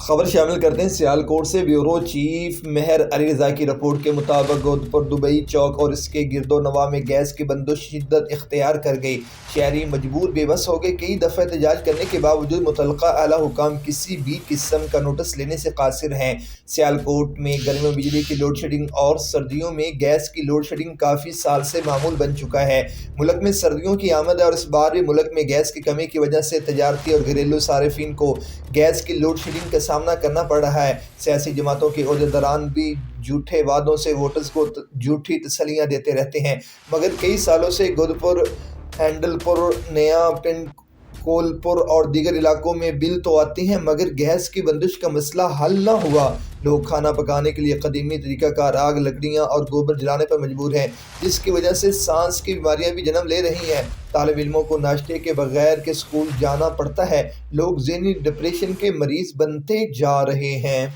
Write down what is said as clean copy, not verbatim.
خبر شامل کرتے ہیں سیالکوٹ سے۔ بیورو چیف مہر علی رضا کی رپورٹ کے مطابق گودپور دبئی چوک اور اس کے گرد و نواح میں گیس کی بندش شدت اختیار کر گئی۔ شہری مجبور بے بس ہو گئے۔ کئی دفعہ احتجاج کرنے کے باوجود متعلقہ اعلیٰ حکام کسی بھی قسم کا نوٹس لینے سے قاصر ہیں۔ سیالکوٹ میں گرمیوں میں بجلی کی لوڈ شیڈنگ اور سردیوں میں گیس کی لوڈ شیڈنگ کافی سال سے معمول بن چکا ہے۔ ملک میں سردیوں کی آمد ہے اور اس بار بھی ملک میں گیس کی کمی کی وجہ سے تجارتی اور گھریلو صارفین کو گیس کی لوڈ شیڈنگ کا سامنا کرنا پڑ رہا ہے۔ سیاسی جماعتوں کے عہدیداران بھی جھوٹے وعدوں سے ووٹرز کو جھوٹی تسلیاں دیتے رہتے ہیں، مگر کئی سالوں سے گودپور، ہینڈل پور، نیا پنڈ، کولپور اور دیگر علاقوں میں بل تو آتے ہیں مگر گیس کی بندش کا مسئلہ حل نہ ہوا۔ لوگ کھانا پکانے کے لیے قدیمی طریقہ کار آگ، لکڑیاں اور گوبر جلانے پر مجبور ہیں، جس کی وجہ سے سانس کی بیماریاں بھی جنم لے رہی ہیں۔ طالب علموں کو ناشتے کے بغیر کے اسکول جانا پڑتا ہے۔ لوگ ذہنی ڈپریشن کے مریض بنتے جا رہے ہیں۔